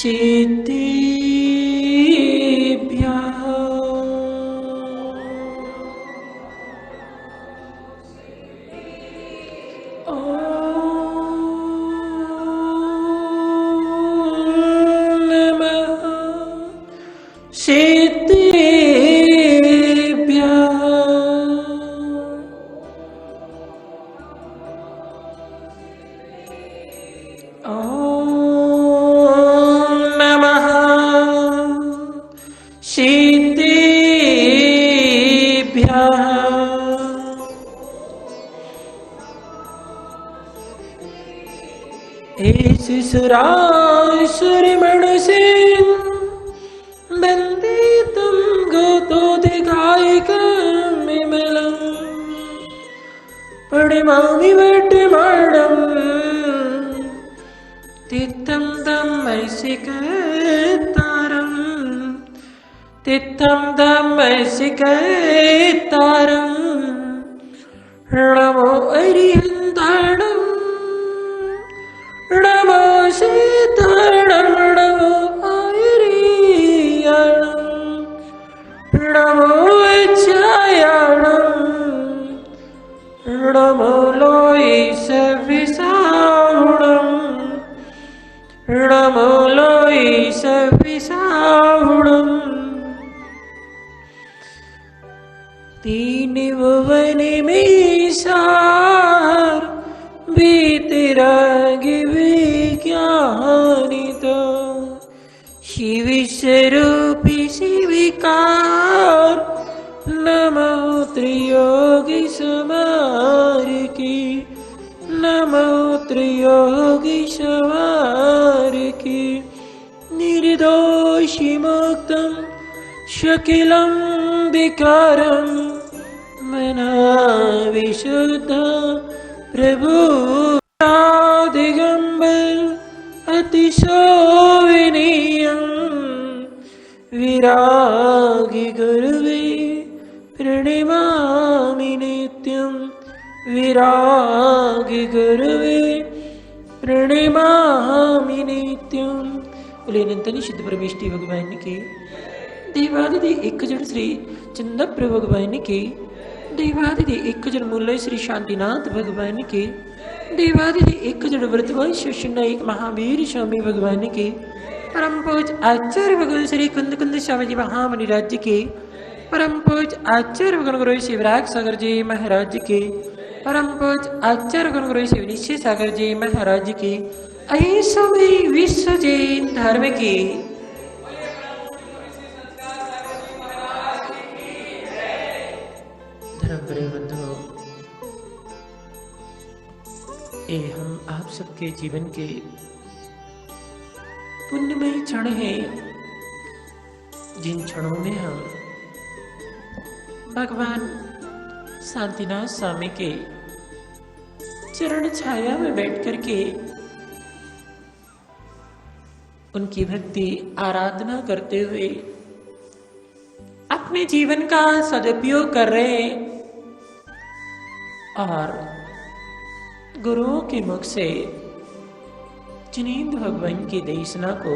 सिद्धिभ्यः सुरासुरमण से बंदे तुम गोतो दिखायकमिमलं पणिमामि वटमाणं तित्थं धम्मसिकतारं नमो अरिहन्ताणं नमो सीतारणं नमो आयरीयाणं नमो वज्रायाणं नमो लोहिसविसाहुणं नमो लोहिसविसाहुणं तीन भुवन में सार बीतरागी विज्ञानित शिव स्वरूपी शिविकार नमो त्रियोगी समार की नमो त्रियोगी समार की निर्दोषी मुक्तं शकिलं विकारं मना विशुद्ध प्रभु दिगंबर अतिशोभनीयं विरागी गुरुवे प्रणमामि नित्यं विरागी गुरुवे प्रणमामि नित्यं। बोले अनंतनी सिद्ध परमेष्टि भगवान की देवादिदेव एक जड़ श्री चंद्र भगवान की देवादिदेव एक जड़ मूल्य श्री शांतिनाथ भगवान के देवादिदेव एक जड़ व्रतवंश नायक महावीर स्वामी भगवान के परम पूज आचार्य भगवान श्री कुंद कुंद स्वामी जी महामुनि राज्य के परम पूज आचार्य भगवान गुरु शिवराज सागर जी महाराज के परम पूज आचार्य भगवान गुरु शिव निश्चय सागर जी महाराज के ऐसवी विश्व जैन धर्म के बंधु, ये हम आप सबके जीवन के पुण्यमय क्षण हैं, जिन क्षणों में हम भगवान शांतिनाथ स्वामी के चरण छाया में बैठ करके उनकी भक्ति आराधना करते हुए अपने जीवन का सदुपयोग कर रहे हैं और गुरुओं के मुख से जिनेंद्र भगवान की देशना को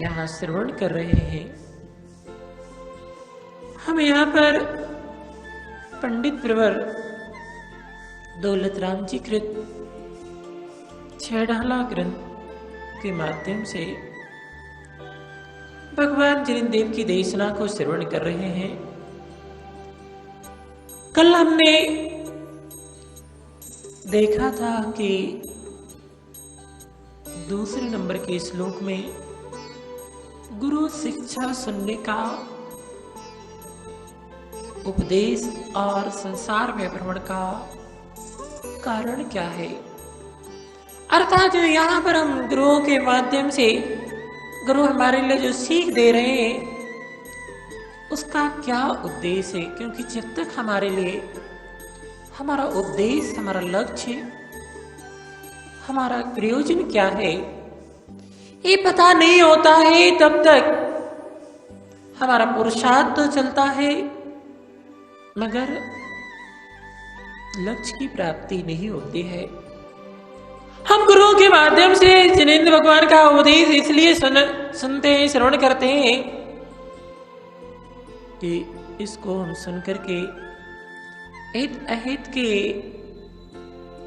यहाँ श्रवण कर रहे हैं। हम यहाँ पर पंडित प्रवर दौलत राम जी कृत छेड़ाला ग्रंथ के माध्यम से भगवान जिनेंद्र की देशना को श्रवण कर रहे हैं। कल हमने देखा था कि दूसरे नंबर के श्लोक में गुरु शिक्षा सुनने का उपदेश और संसार में भ्रमण का कारण क्या है, अर्थात जो यहाँ पर हम गुरुओं के माध्यम से गुरु हमारे लिए जो सीख दे रहे हैं उसका क्या उद्देश्य है। क्योंकि जब तक हमारे लिए हमारा उद्देश्य, हमारा लक्ष्य, हमारा प्रयोजन क्या है ये पता नहीं होता है, तब तक हमारा पुरुषार्थ तो चलता है मगर लक्ष्य की प्राप्ति नहीं होती है। हम गुरुओं के माध्यम से जिनेंद्र भगवान का उपदेश इसलिए सुनते हैं, श्रवण करते हैं कि इसको हम सुन करके हित अहित के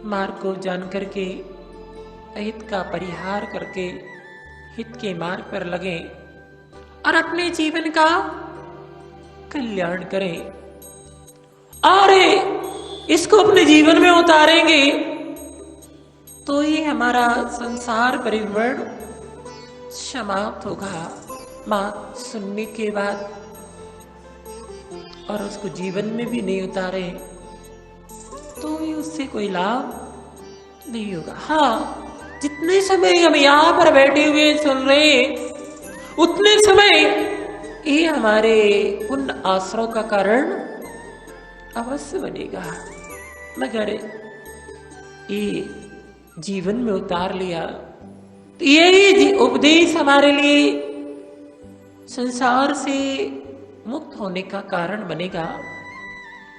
मार्ग को जान करके अहित का परिहार करके हित के मार्ग पर लगे और अपने जीवन का कल्याण करें और इसको अपने जीवन में उतारेंगे तो ही हमारा संसार परिवर्ण समाप्त होगा। बात सुनने के बाद और उसको जीवन में भी नहीं उतारे तो भी उससे कोई लाभ नहीं होगा। हाँ, जितने समय हम यहाँ पर बैठे हुए सुन रहे उतने समय ये हमारे पुण्य आश्रय का कारण अवश्य बनेगा, मगर ये जीवन में उतार लिया तो यही उपदेश हमारे लिए संसार से मुक्त होने का कारण बनेगा।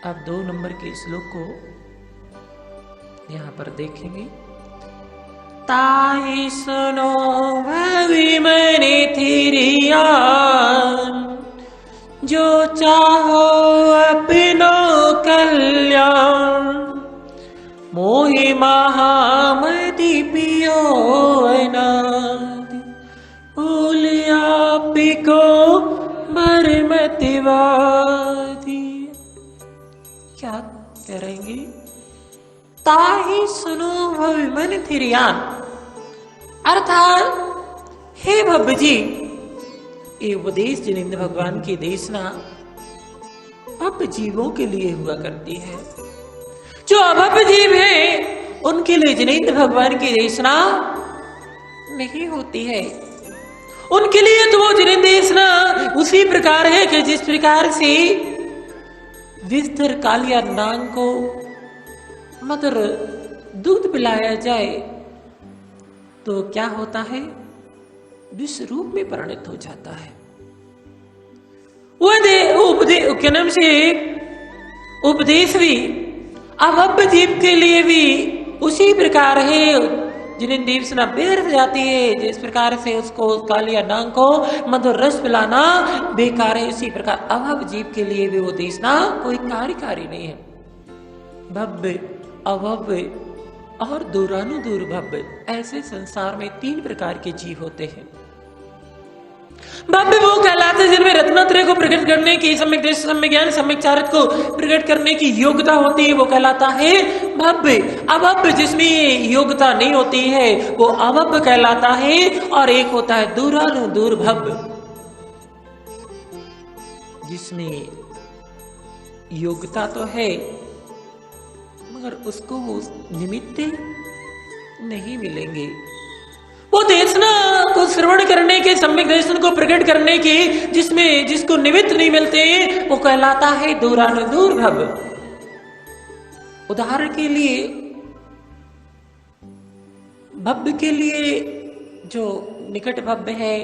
अब 2 नंबर के श्लोक को यहां पर देखेंगे। ताहि सुनो भविमनि थिरिया, जो चाहो अपनो कल्याण, मोहि महामति पियो अनादि, भूलिया पिको बरमतिवादी। क्या करेंगे? ताहि सुनो भविमनि थिरियान, अर्थात हे भव्य जी, ये उपदेश जिनेंद्र भगवान की देशना भव्य जीवों के लिए हुआ करती है। जो अभव्य जीव है उनके लिए जिनेंद्र भगवान की देशना नहीं होती है। उनके लिए तो वो जिनेंद्र देशना उसी प्रकार है कि जिस प्रकार से विस्तर कालिया नांग को मधुर दूध पिलाया जाए तो क्या होता है? विष रूप में परिणत हो जाता है। उपदेश भी अभव्य जीव के लिए भी उसी प्रकार है। जिन्हें देवसना बेर जाती है, जिस प्रकार से उसको कालिया नांग को मधुर रस पिलाना बेकार है, इसी प्रकार अभव्य जीव के लिए भी वो देशना कोई कार्यकारी नहीं है। भव्य, अभव्य और दूरानुदूर भव्य, ऐसे संसार में 3 प्रकार के जीव होते हैं। भव्य वो कहलाते हैं जिनमें रत्नत्रय को प्रकट करने की, सम्यक दृष्टि, सम्यक ज्ञान, सम्यक चारित्र को प्रकट करने की योग्यता होती है, वो कहलाता है भव्य। अभव्य जिसमें योग्यता नहीं होती है वो अभव्य कहलाता है। और एक होता है दूरानुदूर भव्य, जिसमें योग्यता तो है मगर उसको वो निमित्त नहीं मिलेंगे। वो देशना को श्रवण करने के, सम्यक दर्शन को प्रकट करने के जिसको निमित्त नहीं मिलते वो कहलाता है दूरानुदूर भव्य। उदाहरण के लिए भव्य के लिए जो निकट भव्य है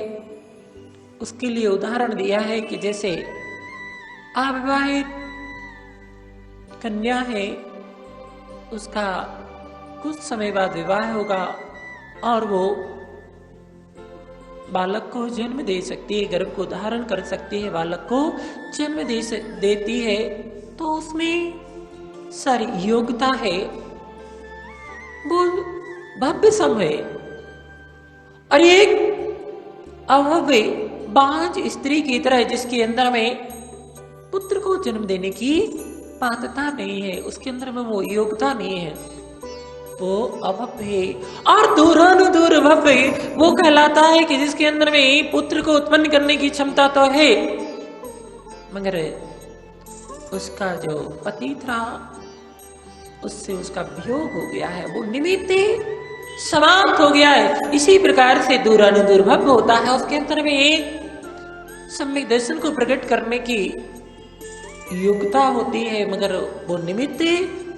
उसके लिए उदाहरण दिया है कि जैसे अविवाहित कन्या है, उसका कुछ समय बाद विवाह होगा और वो बालक को जन्म दे सकती है, गर्भ को धारण कर सकती है, बालक को जन्म देती है, तो उसमें सारी योग्यता है, वो भव्य सम है। और एक अभव्य बांझ स्त्री की तरह जिसके अंदर में पुत्र को जन्म देने की पात्रता नहीं है, उसके अंदर में वो योग्यता नहीं है, वो अभव्य है। और दूरानुदूर भव्य वो कहलाता है कि जिसके अंदर में पुत्र को उत्पन्न करने की क्षमता तो है मगर उसका जो पति था उससे उसका वियोग हो गया है, वो निमित्त समाप्त हो गया है। इसी प्रकार से दूरानुदूर भव्य होता है, उसके अंदर में एक सम्यक दर्शन को प्रकट करने की योग्यता होती है मगर वो निमित्त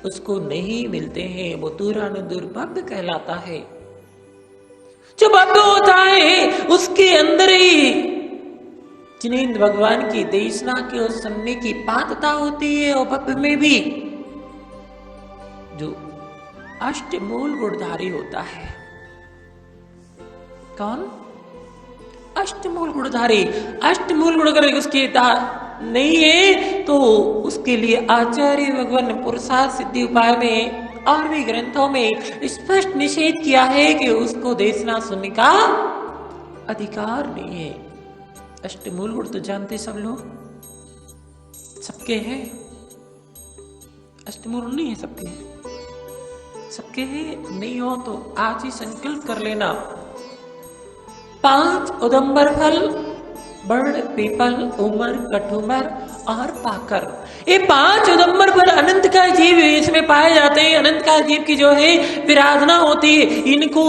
उसको नहीं मिलते हैं, वो दूरानुदूर भव्य कहलाता है। जो भव्य होता है उसके अंदर ही जिनेंद्र भगवान की देशना के सुनने की पात्रता होती है, और भव्य में भी जो अष्टमूल गुणधारी होता है। कौन? अष्टमूल गुणधारी। अष्टमूल गुण अगर उसके नहीं है तो उसके लिए आचार्य भगवान ने पुरुषार्थ सिद्धि उपाय में और भी ग्रंथों में स्पष्ट निषेध किया है कि उसको देखना सुनने का अधिकार नहीं है। अष्टमूल गुण तो जानते सब लोग, सबके हैं। अष्टमूल नहीं है सबके, सबके हैं। नहीं हो तो आज ही संकल्प कर लेना। 5 उदंबर फल, बड़, पीपल, उमर, कठुमर और पाकर, ये 5 उदंबर फल अनंत का जीव इसमें पाए जाते हैं। अनंत का जीव की जो है विराधना होती है। इनको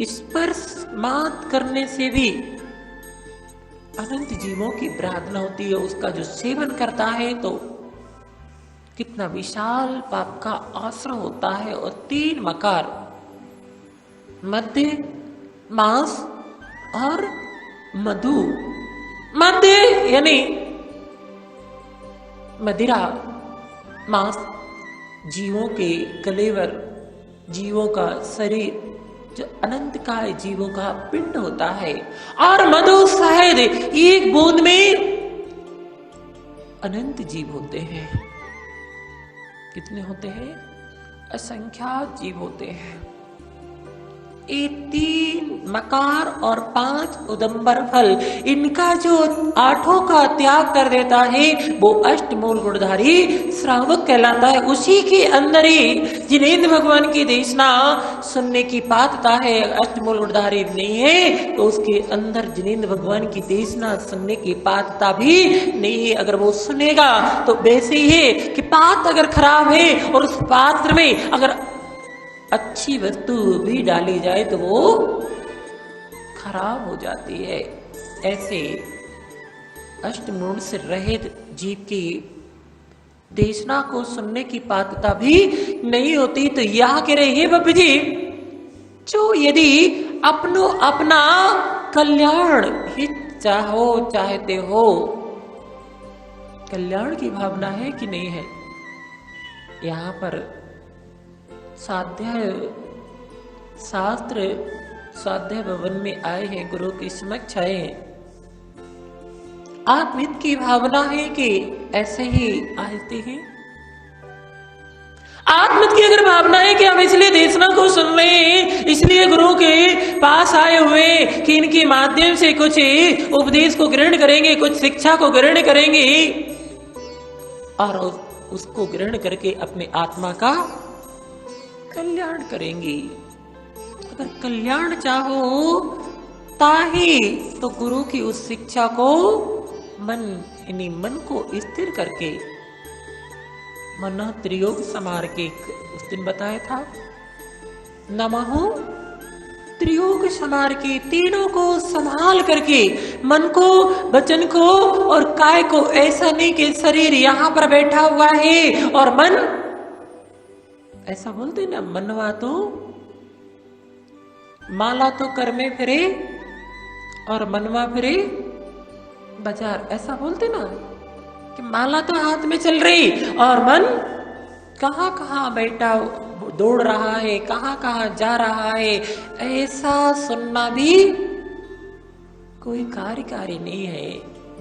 स्पर्श मात करने से भी अनंत जीवों की विराधना होती है। उसका जो सेवन करता है तो कितना विशाल पाप का आश्रय होता है। और 3 मकार, मध्य, मांस और मधु। मध्य यानी मदिरा, मांस जीवों के कलेवर, जीवों का शरीर, जो अनंत काय जीवों का पिंड होता है। और मधु शहद, एक बूंद में अनंत जीव होते हैं। कितने होते हैं? असंख्यात जीव होते हैं। ये 3 मकार और 5 उदंबर फल, इनका जो 8 का त्याग कर देता है वो अष्टमूल गुणधारी श्रावक कहलाता है। उसी के अंदर ही जिनेंद्र भगवान की देशना सुनने की पात्रता है। अष्टमूल गुणधारी नहीं है तो उसके अंदर जिनेंद्र भगवान की देशना सुनने की पात्रता भी नहीं है। अगर वो सुनेगा तो वैसे ही है कि पात्र अगर खराब है और उस पात्र में अगर अच्छी वस्तु भी डाली जाए तो वो खराब हो जाती है। ऐसे अष्टमूल से रहित जीव की देशना को सुनने की पात्रता भी नहीं होती। तो यह कह रहे हैं बाबू जी, जो यदि अपना कल्याण हित चाहते हो, कल्याण की भावना है कि नहीं है? यहाँ पर स्वाध्याय भवन में आए हैं, गुरु के समक्ष आए हैं। आत्महित की भावना है कि ऐसे ही आते हैं? आत्महित की अगर भावना है कि हम इसलिए देशना को सुन रहे हैं, इसलिए गुरु के पास आए हुए कि इनके माध्यम से कुछ उपदेश को ग्रहण करेंगे, कुछ शिक्षा को ग्रहण करेंगे और उसको ग्रहण करके अपने आत्मा का कल्याण करेंगी। अगर कल्याण चाहो ताही तो गुरु की उस शिक्षा को मन को स्थिर करके, मन त्रियोग समार के उस दिन बताया था, नमः त्रियोग समार के, तीनों को संभाल करके मन को, वचन को और काय को, ऐसा नहीं कि शरीर यहां पर बैठा हुआ है और मन, ऐसा बोलते ना, मनवा तो माला तो कर में फिरे और मनवा फिरे बाजार, ऐसा बोलते ना कि माला तो हाथ में चल रही और मन कहां कहां बैठा दौड़ रहा है, कहां कहां जा रहा है। ऐसा सुनना भी कोई कार्यकारी नहीं है।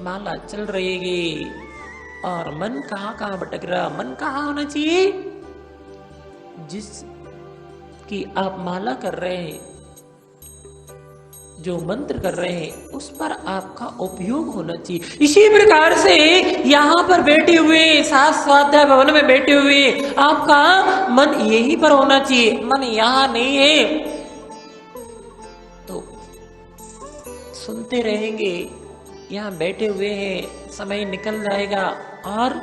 माला चल रहेगी और मन कहां कहां भटक रहा। मन कहां होना चाहिए? जिस की आप माला कर रहे हैं, जो मंत्र कर रहे हैं, उस पर आपका उपयोग होना चाहिए। इसी प्रकार से यहाँ पर बैठे हुए, स्वाध्याय भवन में बैठे हुए, आपका मन यहीं पर होना चाहिए। मन यहाँ नहीं है तो सुनते रहेंगे, यहाँ बैठे हुए हैं, समय निकल जाएगा और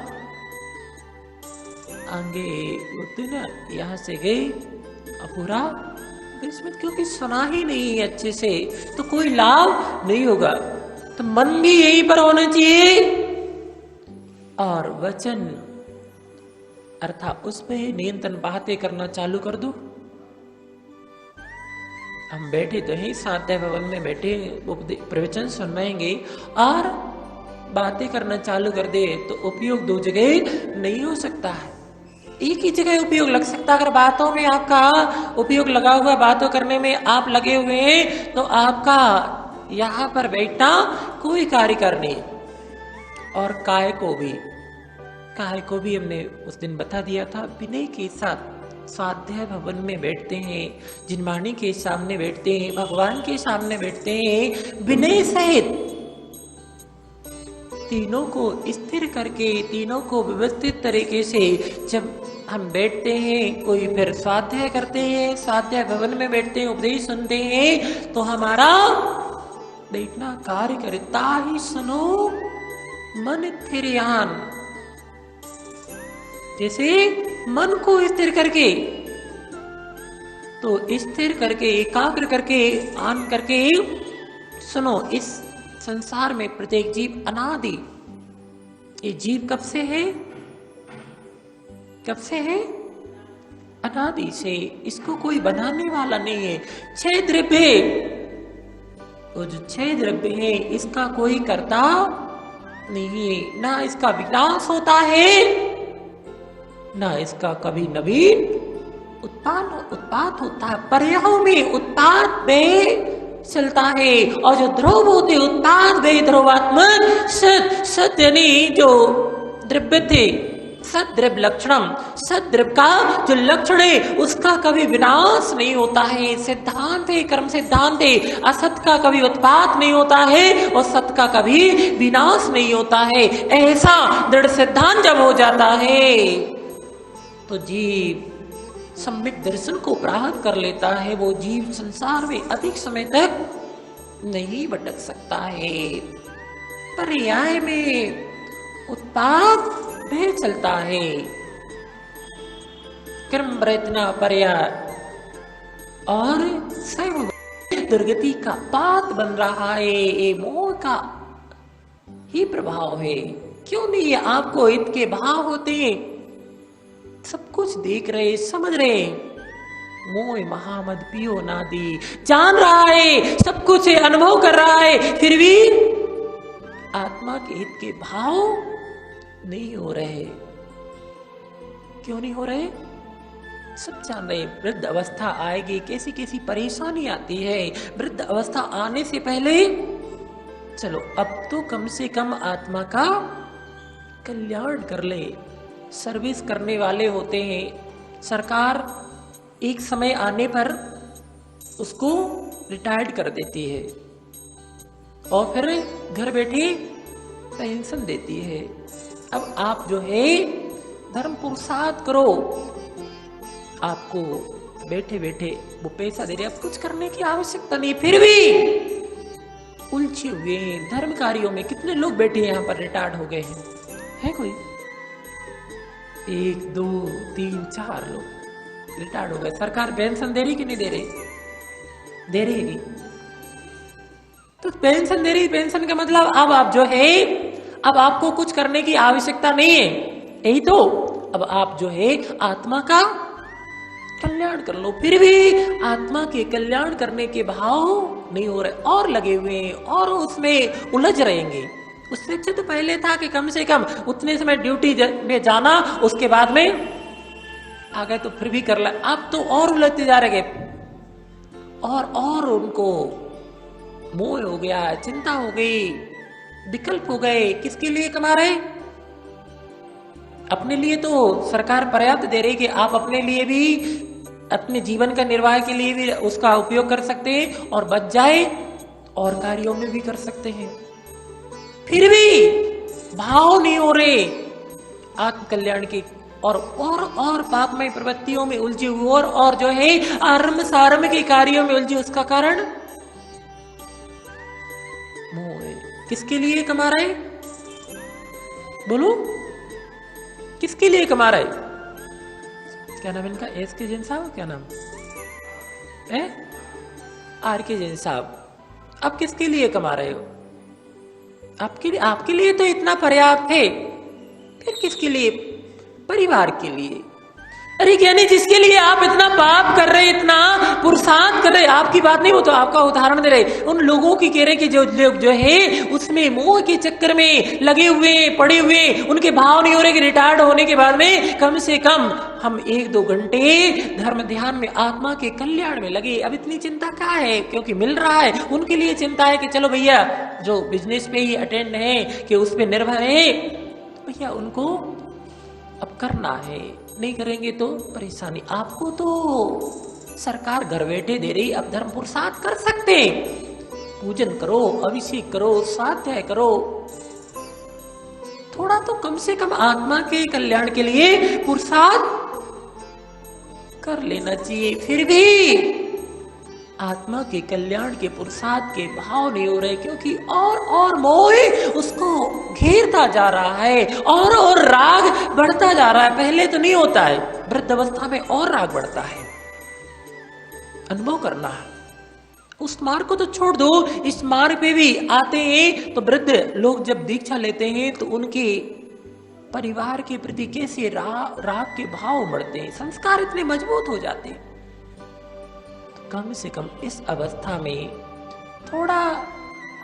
आगे होते ना, यहाँ से गए पूरा इसमें, क्योंकि सुना ही नहीं है अच्छे से तो कोई लाभ नहीं होगा। तो मन भी यहीं पर होना चाहिए और वचन अर्थात उस पे नियंत्रण, बातें करना चालू कर दो। हम बैठे तो ही स्वाध्याय भवन में बैठे प्रवचन सुनाएंगे और बातें करना चालू कर दे तो उपयोग दो जगह नहीं हो सकता है। एक ही जगह उपयोग लग सकता। अगर बातों में आपका उपयोग लगा हुआ, बातों करने में आप लगे हुए हैं, तो आपका यहां पर बैठना कोई कार्य करने। और काय को भी हमने उस दिन बता दिया था, विनय के साथ स्वाध्याय भवन में बैठते हैं, जिनवाणी के सामने बैठते हैं, भगवान के सामने बैठते हैं, विनय सहित तीनों को स्थिर करके, तीनों को व्यवस्थित तरीके से जब हम बैठते हैं, कोई फिर स्वाध्याय करते हैं, स्वाध्याय भवन में बैठते हैं, उपदेश सुनते हैं, तो हमारा बैठना कार्य करता ही सुनो मन थिरयान। जैसे मन को स्थिर करके, तो स्थिर करके, एकाग्र करके, आन करके सुनो। इस संसार में प्रत्येक जीव अनादि, ये जीव कब से है? कब से है? अनादि से। इसको कोई बनाने वाला नहीं है। छह द्रव्य, वो जो छह द्रव्य है, इसका कोई कर्ता नहीं है। ना इसका विनाश होता है, ना इसका कभी नवीन उत्पाद होता है। पर्यायों में उत्पाद में चलता है, और जो ध्रुव होते उत्पाद वे ध्रुवात्मक सत यानी जो द्रव्य थे, सद्रव्य लक्षणम, सद्रव्य का जो लक्षण है उसका कभी विनाश नहीं होता है। सिद्धांत है, कर्म सिद्धांत है, असत का कभी उत्पाद नहीं होता है और सत का कभी विनाश नहीं होता है। ऐसा दृढ़ सिद्धांत जब हो जाता है तो जीव सम्यक दर्शन को प्राप्त कर लेता है। वो जीव संसार में अधिक समय तक नहीं भटक सकता है। पर्याय में उत्पाद में चलता है। कर्म प्रयत्न पर्याय और दुर्गति का पात बन रहा है। ये मोह का ही प्रभाव है। क्यों नहीं? ये आपको हित के भाव होते हैं, सब कुछ देख रहे, समझ रहे। मोह महामद पियो नादी, जान रहा है, सब कुछ है, अनुभव कर रहा है, फिर भी आत्मा के हित के भाव नहीं हो रहे। क्यों नहीं हो रहे? सब जान रहे। वृद्ध अवस्था आएगी, कैसी कैसी परेशानी आती है। वृद्ध अवस्था आने से पहले चलो अब तो कम से कम आत्मा का कल्याण कर ले। सर्विस करने वाले होते हैं, सरकार एक समय आने पर उसको रिटायर्ड कर देती है और फिर घर बैठे पेंशन देती है। अब आप जो है धर्म पुरुषार्थ करो, आपको बैठे बैठे वो पैसा दे रहे, अब कुछ करने की आवश्यकता नहीं, फिर भी उलझे हुए हैं धर्म कार्यों में। कितने लोग बैठे हैं यहाँ पर रिटायर्ड हो गए हैं? है कोई? 1 2 3 4 लोग रिटायर्ड हो गए। सरकार पेंशन दे रही कि नहीं दे रही? दे रही है। तो पेंशन दे रही, पेंशन का मतलब अब आप जो है, अब आपको कुछ करने की आवश्यकता नहीं है, यही तो। अब आप जो है आत्मा का कल्याण कर लो, फिर भी आत्मा के कल्याण करने के भाव नहीं हो रहे और लगे हुए हैं और उसमें उलझ रहेंगे। उससे अच्छा तो पहले था कि कम से कम उतने समय ड्यूटी में जाना, उसके बाद में आ गए तो फिर भी कर ला। अब तो और उलझते जा रहे और उनको मोह हो गया, चिंता हो गई, विकल्प हो गए। किसके लिए कमा रहे? अपने लिए तो सरकार पर्याप्त दे रही कि आप अपने लिए भी, अपने जीवन का निर्वाह के लिए भी उसका उपयोग कर सकते हैं और बच जाए और कार्यों में भी कर सकते हैं, फिर भी भाव नहीं हो रहे आत्म कल्याण के। और पापमय प्रवृत्तियों में उलझे हुए और जो है आरंभ सारंभ के कार्यों में उलझे, उसका कारण मोह है। किसके लिए कमा रहे? बोलो, किसके लिए कमा रहे? क्या नाम इनका? एस के जैन साहब, क्या नाम है? आर के जैन साहब। अब किसके लिए कमा रहे हो? आपके लिए तो इतना पर्याप्त है, फिर किसके लिए? परिवार के लिए। अरे ज्ञानी, जिसके लिए आप इतना पाप कर रहे, इतना पुरुषार्थ कर रहे, आपकी बात नहीं, वो तो आपका उदाहरण दे रहे, उन लोगों की कह रहे कि जो लोग जो है उसमें मोह के चक्कर में लगे हुए पड़े हुए, उनके भाव नहीं हो रहे कि रिटायर्ड होने के बाद में कम से कम हम 1-2 घंटे धर्म ध्यान में आत्मा के कल्याण में लगे। अब इतनी चिंता क्या है, क्योंकि मिल रहा है। उनके लिए चिंता है कि चलो भैया जो बिजनेस पे ही अटेंड है कि उस पर निर्भर है, भैया उनको अब करना है, नहीं करेंगे तो परेशानी। आपको तो सरकार घर बैठे दे रही, अब धर्म पुरुषार्थ कर सकते, पूजन करो, अभिषेक करो, स्वाध्याय करो, थोड़ा तो कम से कम आत्मा के कल्याण के लिए पुरुषार्थ कर लेना चाहिए। फिर भी आत्मा के कल्याण के पुरुषार्थ के भाव नहीं हो रहे, क्योंकि और मोह उसको घेरता जा रहा है, और राग बढ़ता जा रहा है। पहले तो नहीं होता है, वृद्ध अवस्था में और राग बढ़ता है। अनुभव करना है। उस मार्ग को तो छोड़ दो, इस मार्ग पे भी आते हैं तो वृद्ध लोग जब दीक्षा लेते हैं तो उनके परिवार के प्रति कैसे राग के भाव बढ़ते हैं, संस्कार इतने मजबूत हो जाते हैं। कम से कम इस अवस्था में थोड़ा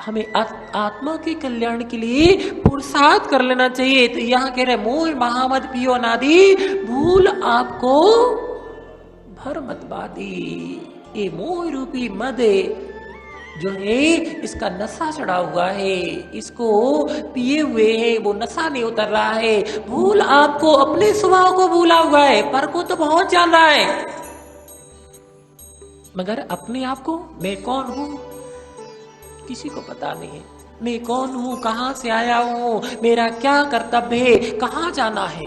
हमें आत्मा के कल्याण के लिए पुरुषार्थ कर लेना चाहिए। तो यहाँ कह रहे मोह महामद पियो अनादि, भूल आपको भर मत बादी। ये मोह रूपी मद जो है इसका नशा चढ़ा हुआ है, इसको पिए हुए है, वो नशा नहीं उतर रहा है। भूल आपको अपने स्वभाव को भूला हुआ है, पर को तो बहुत जान रहा है, मगर अपने आप को मैं कौन हूं किसी को पता नहीं है। मैं कौन हूं, कहां से आया हूं, मेरा क्या कर्तव्य है, कहां जाना है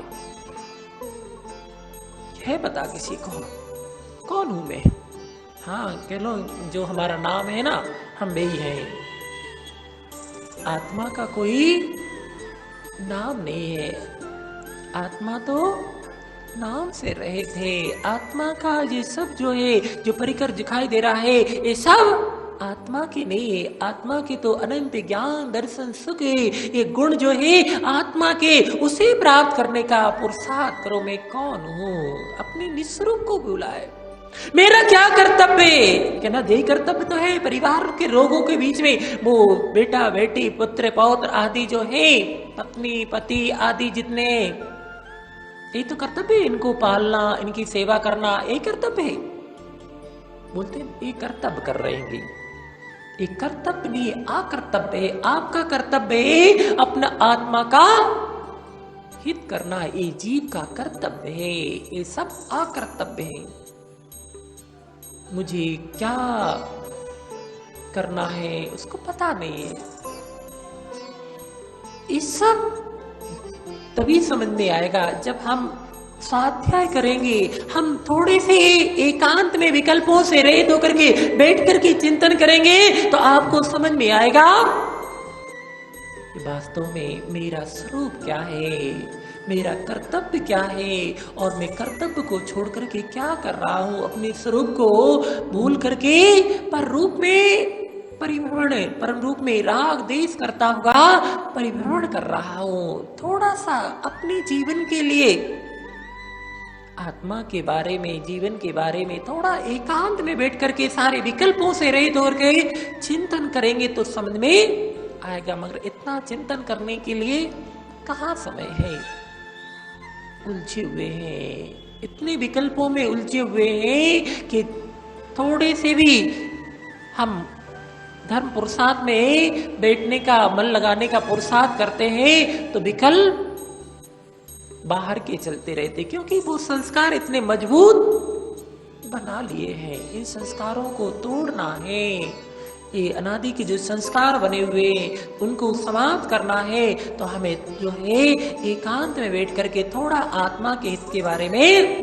पता किसी को? कौन हूं मैं? हाँ कह लो, जो हमारा नाम है ना, हम वही हैं। आत्मा का कोई नाम नहीं है, आत्मा तो नाम से रहे थे। आत्मा का ये सब जो है, जो परिकर दिखाई दे रहा है, ये सब आत्मा की नहीं है। आत्मा की तो अनंत ज्ञान दर्शन सुख है। ये गुण जो है आत्मा के, उसे प्राप्त करने का पुरुषार्थ करो। मैं कौन हूँ, अपने निस्वरूप को भूला है। मेरा क्या कर्तव्य है? कहना यही कर्तव्य तो है। परिवार के लोगों के बीच में वो बेटा बेटी पुत्र पौत्र आदि जो है, पत्नी पति आदि जितने, ये तो कर्तव्य है। इनको पालना, इनकी सेवा करना, ये कर्तव्य है। बोलते हैं ये कर्तव्य कर रहे हैं। ये कर्तव्य नहीं, अकर्तव्य है। आपका कर्तव्य है अपना आत्मा का हित करना, ये जीव का कर्तव्य है। ये सब अकर्तव्य है। मुझे क्या करना है उसको पता नहीं है। इस सब तभी समझ में आएगा जब हम स्वाध्याय करेंगे। हम थोड़े से एकांत में विकल्पों से रहित होकर के बैठ करके चिंतन करेंगे तो आपको समझ में आएगा कि वास्तव में मेरा स्वरूप क्या है, मेरा कर्तव्य क्या है, और मैं कर्तव्य को छोड़ करके क्या कर रहा हूं। अपने स्वरूप को भूल करके पर रूप में परिभ्रमण, परम रूप में राग देश करता हुआ परिभ्रमण कर रहा हूं। थोड़ा सा अपने जीवन के लिए, आत्मा के बारे में, जीवन के बारे में थोड़ा एकांत में बैठ करके सारे विकल्पों से रहित होकर चिंतन करेंगे तो समझ में आएगा। मगर इतना चिंतन करने के लिए कहाँ समय है? उलझे हुए हैं, इतने विकल्पों में उलझे हुए हैं कि थोड़े से भी हम धर्म पुरुषार्थ में बैठने का, मन लगाने का पुरुषार्थ करते हैं तो विकल्प बाहर के चलते रहते, क्योंकि वो संस्कार इतने मजबूत बना लिए हैं। इन संस्कारों को तोड़ना है। ये अनादि के जो संस्कार बने हुए उनको समाप्त करना है तो हमें जो है एकांत में बैठ करके थोड़ा आत्मा के हित के बारे में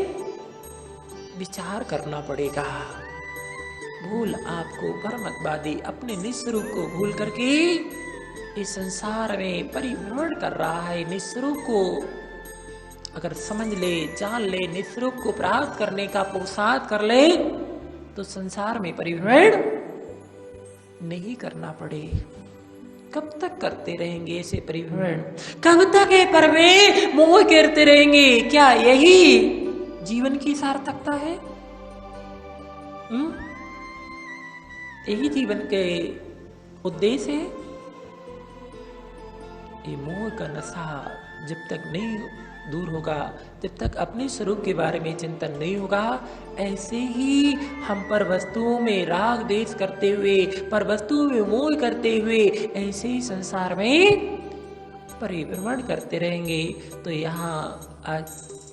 विचार करना पड़ेगा। भूल आपको परमतवादी अपने निस्वरूप को भूल करके इस संसार में परिभ्रमण कर रहा है। निस्वरूप को अगर समझ ले, जान ले, निस्वरूप को प्राप्त करने का पुरुषार्थ कर ले तो संसार में परिभ्रमण नहीं करना पड़े। कब तक करते रहेंगे ऐसे परिभ्रमण? कब तक ये पर में मोह करते रहेंगे? क्या यही जीवन की सार्थकता है। यही जीवन के उद्देश्य है। ये मोह का नशा जब तक नहीं दूर होगा, जब तक अपने स्वरूप के बारे में चिंतन नहीं होगा, ऐसे ही हम पर वस्तुओं में राग देश करते हुए, पर वस्तुओं में मोह करते हुए, ऐसे ही संसार में परिभ्रमण करते रहेंगे। तो यहाँ आज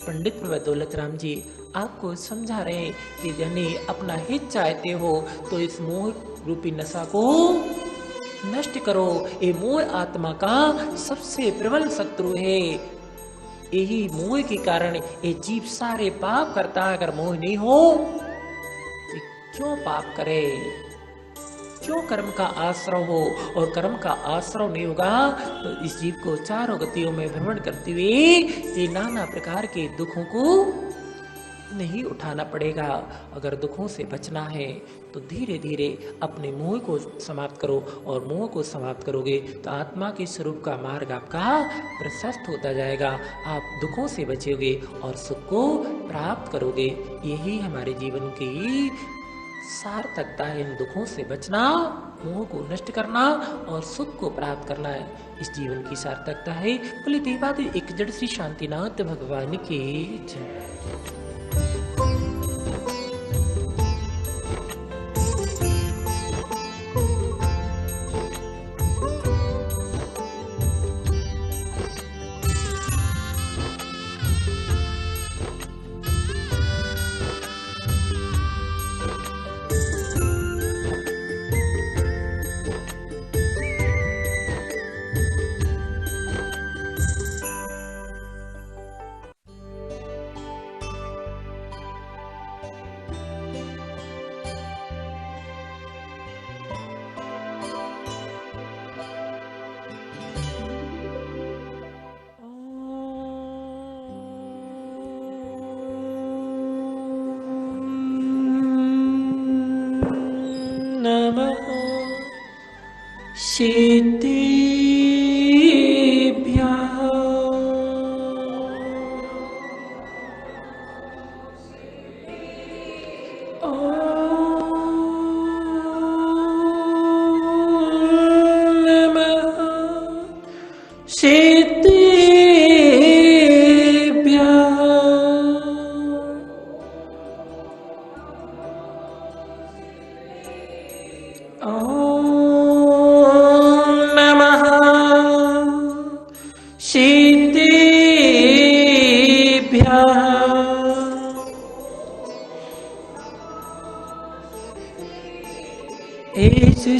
पंडित प्रभु दौलत राम जी आपको समझा रहे हैं कि यदि अपना हित चाहते हो तो इस मोह रूपी नशा को नष्ट करो। ये मोह आत्मा का सबसे प्रबल शत्रु है। यही मोह के कारण ये जीव सारे पाप करता है। अगर मोह नहीं हो तो क्यों पाप करे, क्यों कर्म का आश्रय हो, और कर्म का आश्रय नहीं होगा तो इस जीव को चारों गतियों में भ्रमण करते हुए ये नाना प्रकार के दुखों को नहीं उठाना पड़ेगा। अगर दुखों से बचना है तो धीरे धीरे अपने मोह को समाप्त करो, और मोह को समाप्त करोगे तो आत्मा के स्वरूप का मार्ग आपका प्रशस्त होता जाएगा। आप दुखों से बचोगे और सुख को प्राप्त करोगे। यही हमारे जीवन की सार्थकता है। इन दुखों से बचना, मोह को नष्ट करना और सुख को प्राप्त करना है, इस जीवन की सार्थकता है। बोले देवादिदेव एक जड़ श्री शांतिनाथ भगवान की जय। सिद्धिभ्यः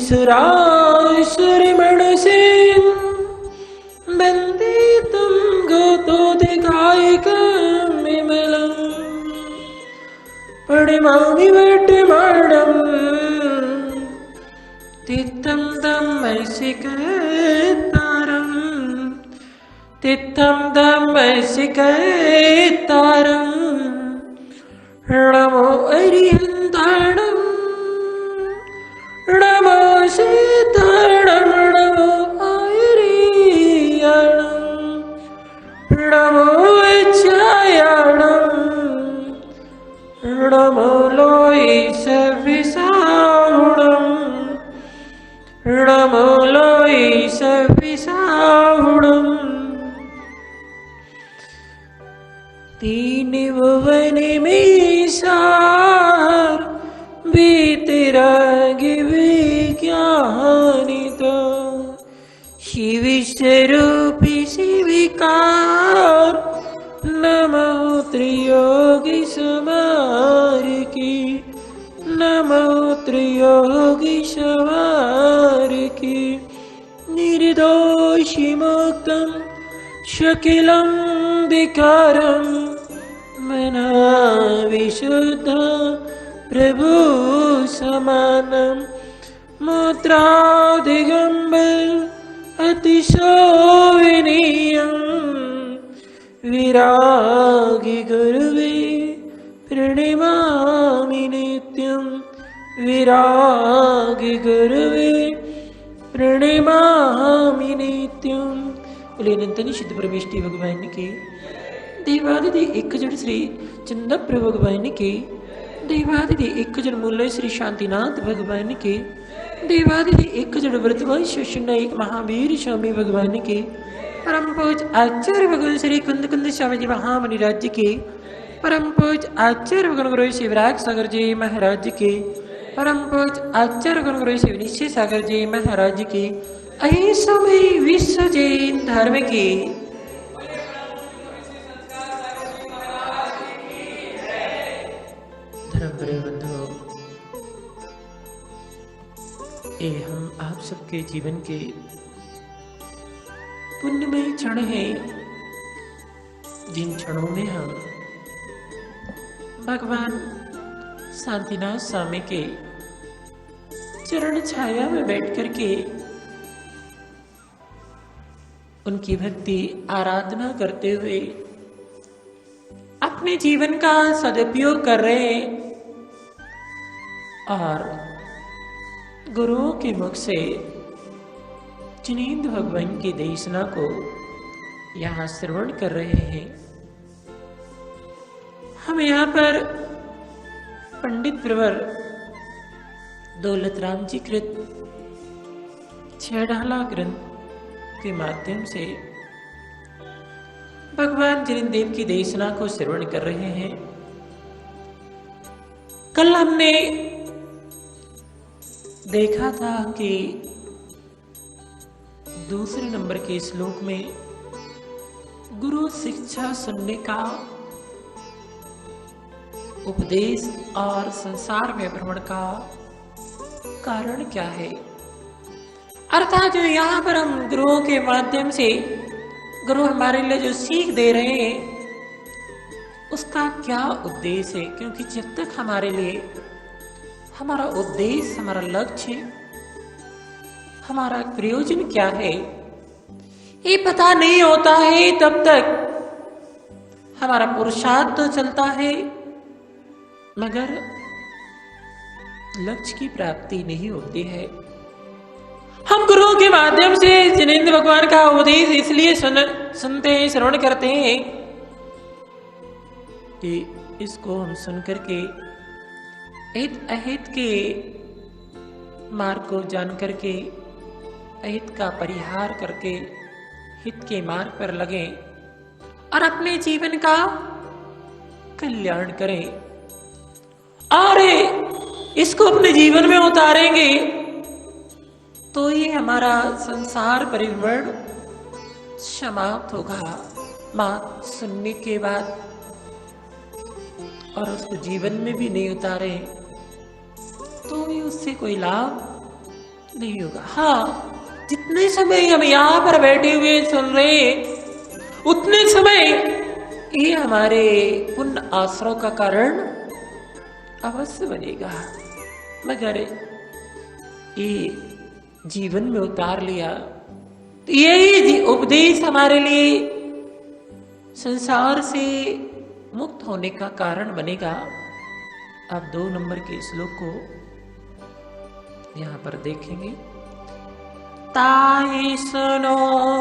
सुरासुरमण से बंदितं गोतोदिकायकमिमलं पडिमामि वटमाणं तित्तं दमैसिकतारं तित्तं दमैसिकतारं नमो अरिहन्ताणं नमो सीताणं नमो आयुर्याणं नमो वज्रायाणं नमो लोहितविशाहुणं नमो लोहितविशाहुणं तीन भुवन में सार बीतराग विज्ञानित शिव स्वरूपी शिविकार नमो त्रियोगी समार की नमो त्रियोगी सवार की निर्दोषी मुक्तं शकिलं विकारं मना विशुद्ध प्रभु समानं मुद्रादिगम्बर अतिशोभनीयं विरागी गुरुवे प्रणमामि नित्यं विरागी गुरुवे प्रणमामि नित्यं। बोले अनंतनी सिद्ध परमेष्टि भगवान की देवादि दे एक जड़ श्री चंद्रप्रभ भगवान के, देवादि दे एक जड़ मूल्य श्री शांतिनाथ भगवान के, देवादि दे एक जड़ व्रतवंश शिष्य एक महावीर स्वामी भगवान के, परम पूज आचार्य भगवान श्री कुंद कुंद स्वामी जी महामुनि राज्य के, परम पूज आचार्य भगवान गुरु शिवराज सागर जी महाराज के, परम पूज आचार्य भगवान गुरु शिव निश्चय सागर जी महाराज के, अहि समय विश्व जैन धर्म के। धर्म प्रिय बंधुओं, ये हम आप सबके जीवन के पुण्यमय क्षण है, जिन क्षणों में हम भगवान शांतिनाथ स्वामी के चरण छाया में बैठ करके उनकी भक्ति आराधना करते हुए अपने जीवन का सदुपयोग कर रहे हैं और गुरुओं के मुख से जिनेंद्र भगवान की देशना को यहाँ श्रवण कर रहे हैं। हम यहाँ पर पंडित प्रवर दौलत राम जी कृत छेड़ाला ग्रंथ के माध्यम से भगवान जिनेंद्र देव की देशना को श्रवण कर रहे हैं। कल हमने देखा था कि दूसरे नंबर के श्लोक में गुरु शिक्षा सुनने का उपदेश और संसार में भ्रमण का कारण क्या है, अर्थात जो यहाँ पर हम गुरुओं के माध्यम से गुरु हमारे लिए जो सीख दे रहे हैं उसका क्या उद्देश्य है। क्योंकि जब तक हमारे लिए हमारा उद्देश्य, हमारा लक्ष्य, हमारा प्रयोजन क्या है ये पता नहीं होता है, तब तक हमारा पुरुषार्थ तो चलता है मगर लक्ष्य की प्राप्ति नहीं होती है। हम गुरुओं के माध्यम से जिनेंद्र भगवान का उपदेश इसलिए सुनते हैं, श्रवण करते हैं कि इसको हम सुन करके हित अहित के मार्ग को जान करके अहित का परिहार करके हित के मार्ग पर लगे और अपने जीवन का कल्याण करें और इसको अपने जीवन में उतारेंगे तो ये हमारा संसार परिभ्रमण समाप्त होगा। बात सुनने के बाद और उसको जीवन में भी नहीं उतारे तो भी उससे कोई लाभ नहीं होगा। हाँ, जितने समय हम यहाँ पर बैठे हुए सुन रहे हैं उतने समय ये हमारे पुण्य आश्रय का कारण अवश्य बनेगा, मगर ये जीवन में उतार लिया तो यही उपदेश हमारे लिए संसार से मुक्त होने का कारण बनेगा। आप 2 नंबर के श्लोक को यहाँ पर देखेंगे। ताहि सुनो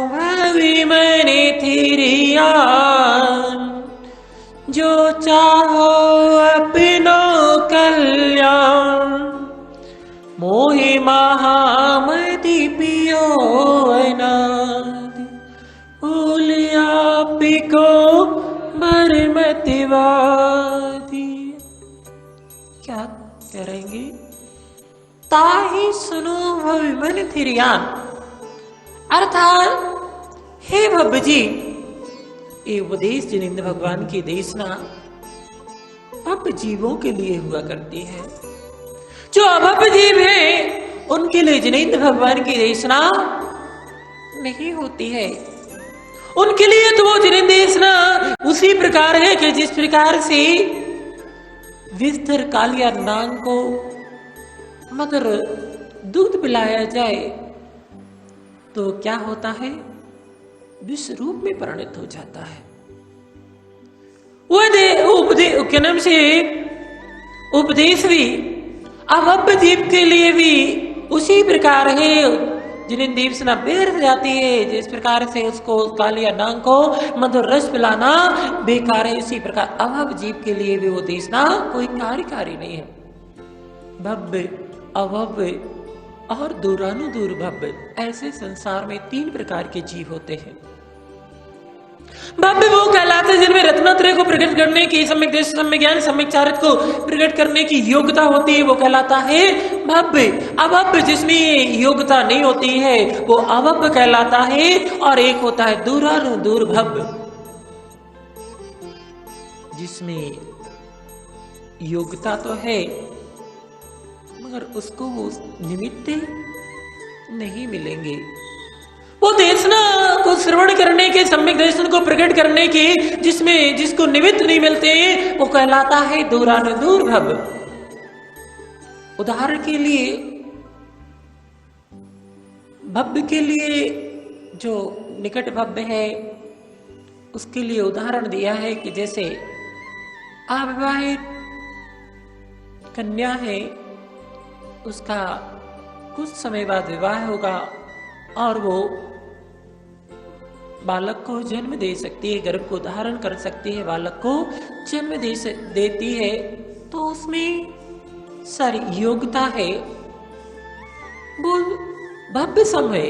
भवि मने थिरियान, जो चाहो अपनो कल्याण, मोहि महामति पियो अनादि, भूलिया पिको मरमतिवादी। क्या करेंगे? ताहि सुनो भवि मन थिरियान, अर्थात हे भव्य जी, ये उपदेश जिनेंद्र भगवान की देशना भव्य जीवों के लिए हुआ करती है। जो अभव्य जीव है उनके लिए जिनेंद्र भगवान की देशना नहीं होती है। उनके लिए तो वो जिनेंद्र देशना उसी प्रकार है कि जिस प्रकार से विस्तर कालिया नाग को मगर दूध पिलाया जाए तो क्या होता है, विश्व रूप में परिणत हो जाता है। क्या नाम से उपदेश भी अभव्य जीव के लिए भी उसी प्रकार है जिन्हें देवसना व्यर्थ जाती है, जिस प्रकार से उसको कालिया नांग को मधुर रस पिलाना बेकार है, इसी प्रकार अभव जीव के लिए भी वो देशना कोई कार्यकारी नहीं है। भव्य, अभव्य और दूरानुदूर भव्य, ऐसे संसार में 3 प्रकार के जीव होते हैं। भव्य वो कहलाते हैं जिनमें रत्नत्रय को प्रकट करने की, सम्यक देश, सम्यक ज्ञान, सम्यक चारित्र को प्रकट करने की योग्यता होती है, वो कहलाता है भव्य। अभव्य जिसमें योग्यता नहीं होती है वो अभव्य कहलाता है। और एक होता है दूरानुदूर भव्य, जिसमें योग्यता तो है मगर उसको वो निमित्त नहीं मिलेंगे। वो देशना को श्रवण करने के, सम्यक दर्शन को प्रकट करने के जिसको निमित्त नहीं मिलते वो कहलाता है दूरानुदूर भव्य। उदाहरण के लिए भव्य के लिए जो निकट भव्य है उसके लिए उदाहरण दिया है कि जैसे अविवाहित कन्या है, उसका कुछ समय बाद विवाह होगा और वो बालक को जन्म दे सकती है, गर्भ को धारण कर सकती है, बालक को जन्म देती है, तो उसमें सारी योग्यता है, वो भव्य सम है।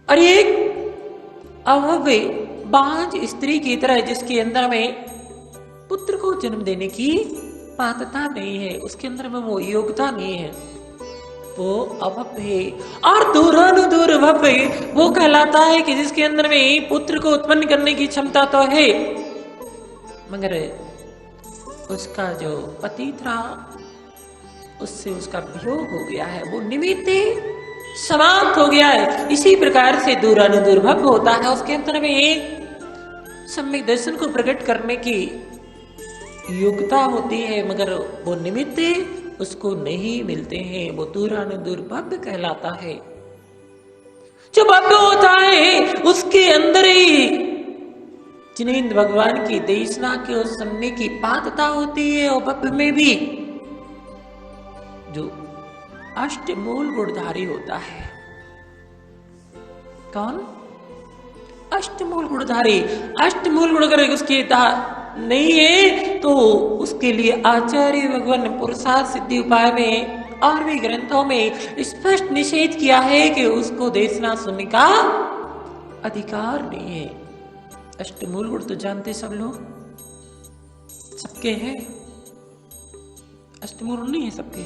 और एक अभव्य बांझ स्त्री की तरह जिसके अंदर में पुत्र को जन्म देने की पात्रता नहीं है, उसके अंदर में वो योग्यता नहीं है, वो अभव्य है। और दूरानुदूर भव्य वो कहलाता है कि जिसके अंदर में पुत्र को उत्पन्न करने की क्षमता तो है मगर उसका जो पति था उससे उसका वियोग हो गया है, वो निमित्त समाप्त हो गया है। इसी प्रकार से दूरानुदूर भव्य होता है, उसके अंदर में एक सम्यक दर्शन को प्रकट करने की योग्यता होती है मगर वो निमित्त उसको नहीं मिलते हैं, वो दूरानुदूर भव्य कहलाता है। जो भव्य होता है उसके अंदर ही जिनेंद्र भगवान की देशना के सुनने की पात्रता होती है। और भव्य में भी जो अष्टमूल गुणधारी होता है, कौन? अष्टमूल गुणधारी। अष्टमूल गुण अगर उसकी नहीं है तो उसके लिए आचार्य भगवान ने पुरुषार्थ सिद्धि उपाय में और भी ग्रंथों में स्पष्ट निषेध किया है कि उसको देशना सुनने का अधिकार नहीं है। अष्टमूल गुण तो जानते सब लोग, सबके हैं। अष्टमूल गुण नहीं है सबके,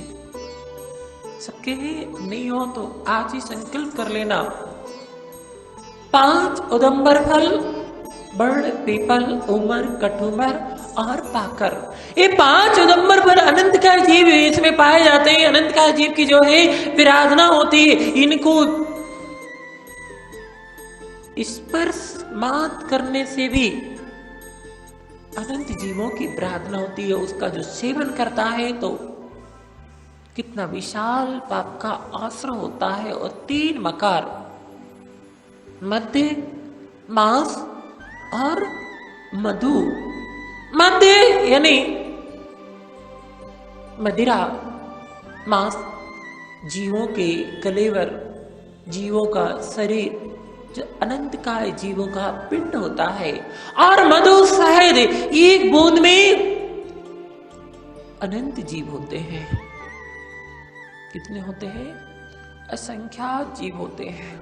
सबके हैं। नहीं हो तो आज ही संकल्प कर लेना। 5 उदंबर फल, बड़, पीपल, उमर, कठुमर और पाकर, ये 5 उदंबर फल अनंत का जीव इसमें पाए जाते हैं। अनंत का जीव की जो है विराधना होती है, इनको स्पर्श मात करने से भी अनंत जीवों की विराधना होती है। उसका जो सेवन करता है तो कितना विशाल पाप का आश्रय होता है। और 3 मकार, मध्य, मांस और मधु। मध्य यानी मदिरा, मांस जीवों के कलेवर, जीवों का शरीर, जो अनंत काय जीवों का पिंड होता है। और मधु शहद, एक बूंद में अनंत जीव होते हैं। कितने होते हैं? असंख्यात जीव होते हैं।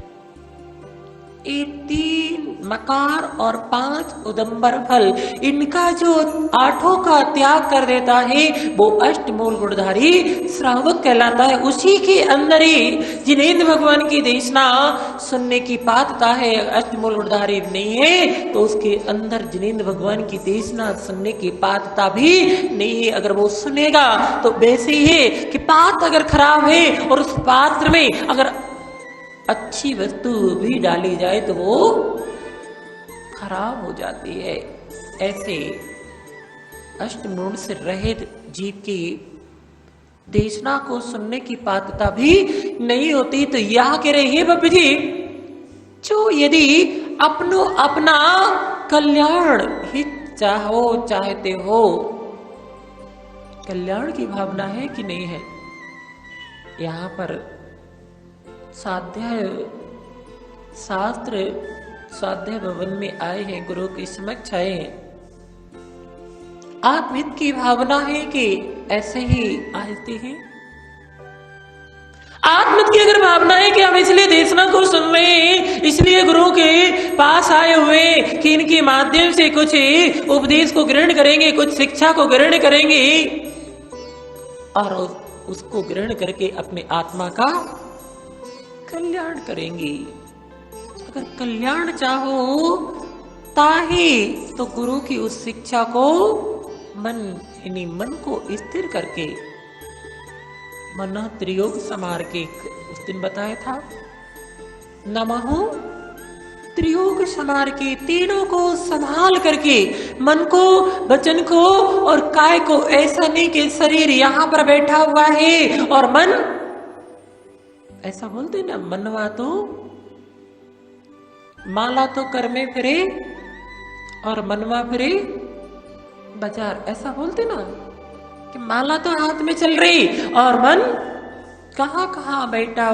ये 3 मकार और 5 उदंबर फल, इनका जो 8 का त्याग कर देता है वो अष्टमूल गुणधारी श्रावक कहलाता है। उसी के अंदर ही जिनेंद्र भगवान की देशना सुनने की पात्रता है। अष्टमूल गुणधारी नहीं है तो उसके अंदर जिनेंद्र भगवान की देशना सुनने की पात्रता भी नहीं है। अगर वो सुनेगा तो वैसे ही है कि पात्र अगर खराब है और उस पात्र में अगर अच्छी वस्तु भी डाली जाए तो वो खराब हो जाती है। ऐसे अष्टमूल से रहित जीव की देशना को सुनने की पात्रता भी नहीं होती। तो यह कह रहे हैं बाबू जी, जो यदि अपना कल्याण हित चाहते हो, कल्याण की भावना है कि नहीं है? यहाँ पर स्वाध्याय शास्त्र स्वाध्याय भवन में आए हैं, गुरु के समक्ष आए हैं। आत्महित की भावना है कि ऐसे ही आते हैं। आत्महित की अगर भावना है कि हम इसलिए देशना को सुन रहे हैं, इसलिए गुरु के पास आए हुए कि इनके माध्यम से कुछ उपदेश को ग्रहण करेंगे, कुछ शिक्षा को ग्रहण करेंगे और उसको ग्रहण करके अपने आत्मा का कल्याण करेंगे। अगर कल्याण चाहो ताही तो गुरु की उस शिक्षा को मन को स्थिर करके मन त्रियोग समार के उस दिन बताया था, नमः त्रियोग समार के तीनों को संभाल करके मन को, वचन को और काय को, ऐसा नहीं कि शरीर यहां पर बैठा हुआ है और मन ऐसा बोलते ना, मनवा तो माला तो कर में फिरे और मनवा फिरे बाजार, ऐसा बोलते ना कि माला तो हाथ में चल रही और मन कहां कहां बैठा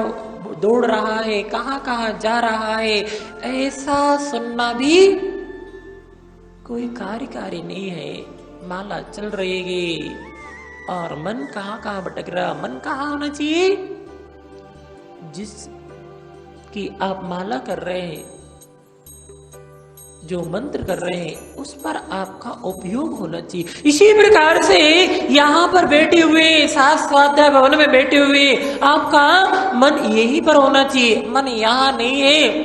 दौड़ रहा है, कहां कहां जा रहा है। ऐसा सुनना भी कोई कार्यकारी नहीं है। माला चल रही है और मन कहां कहां भटक रहा। मन कहां होना चाहिए? जिस की आप माला कर रहे हैं, जो मंत्र कर रहे हैं, उस पर आपका उपयोग होना चाहिए। इसी प्रकार से यहाँ पर बैठे हुए, स्वाध्याय भवन में बैठे हुए, आपका मन यहीं पर होना चाहिए। मन यहाँ नहीं है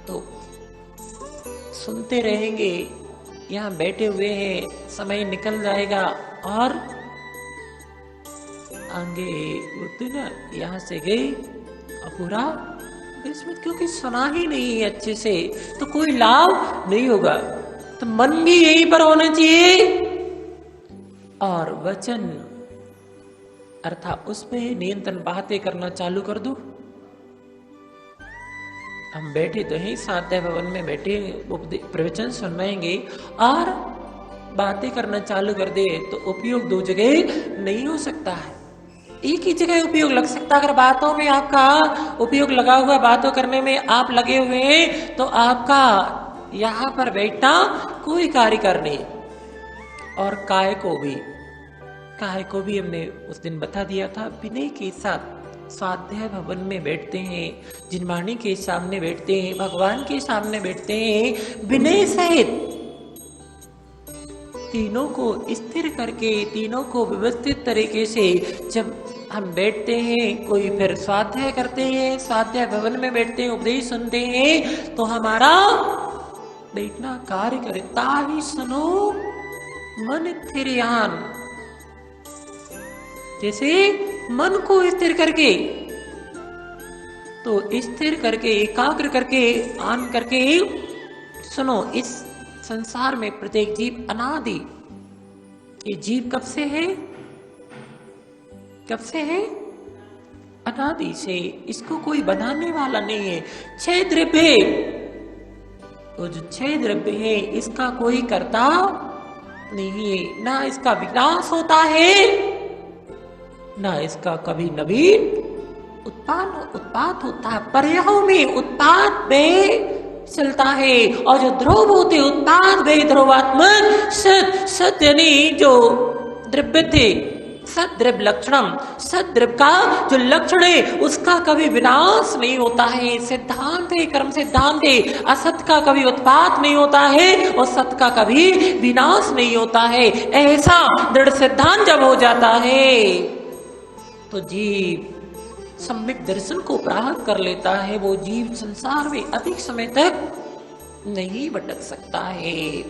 तो सुनते रहेंगे, यहाँ बैठे हुए हैं, समय निकल जाएगा और आगे बोलते ना, यहाँ से गए पूरा इसमें, क्योंकि सुना ही नहीं है अच्छे से तो कोई लाभ नहीं होगा। तो मन भी यहीं पर होना चाहिए और वचन अर्थात उसमें नियंत्रण बातें करना चालू कर दो। हम बैठे तो हैं, स्वाध्याय भवन में बैठे प्रवचन सुनाएंगे और बातें करना चालू कर दे तो उपयोग दो जगह नहीं हो सकता है, एक ही जगह उपयोग लग सकता। अगर बातों में आपका उपयोग लगा हुआ, बातों करने में आप लगे हुए हैं, तो आपका यहाँ पर बैठना कोई कार्य कर नहीं। और काय को भी हमने उस दिन बता दिया था, विनय के साथ स्वाध्याय भवन में बैठते हैं, जिनवाणी के सामने बैठते हैं, भगवान के सामने बैठते हैं, विनय सहित तीनों को स्थिर करके, तीनों को व्यवस्थित तरीके से जब हम बैठते हैं, कोई फिर स्वाध्याय करते हैं, स्वाध्याय भवन में बैठते हैं, उपदेश सुनते हैं, तो हमारा बैठना कार्य करे। ताही सुनो मन स्थिरयान, जैसे मन को स्थिर करके, तो स्थिर करके, एकाग्र करके, आन करके सुनो। इस संसार में प्रत्येक जीव अनादि, ये जीव कब से है? कब से है? अनादि से। इसको कोई बनाने वाला नहीं है। 6 द्रव्य, वो जो 6 द्रव्य है, इसका कोई कर्ता नहीं है। ना इसका विनाश होता है, ना इसका कभी नवीन उत्पाद होता है। पर्यायों में उत्पाद में चलता है और जो ध्रुव होते उत्पाद वे ध्रुवात्मक सत यानी जो द्रव्य थे, सद्रव्य लक्षणम, सद्रव्य का जो लक्षण है उसका कभी विनाश नहीं होता है। सिद्धांत है, कर्म सिद्धांत है, असत का कभी उत्पाद नहीं होता है और सत का कभी विनाश नहीं होता है। ऐसा दृढ़ सिद्धांत जब हो जाता है तो जीव सम्यक दर्शन को प्राप्त कर लेता है। वो जीव संसार में अधिक समय तक नहीं भटक सकता है।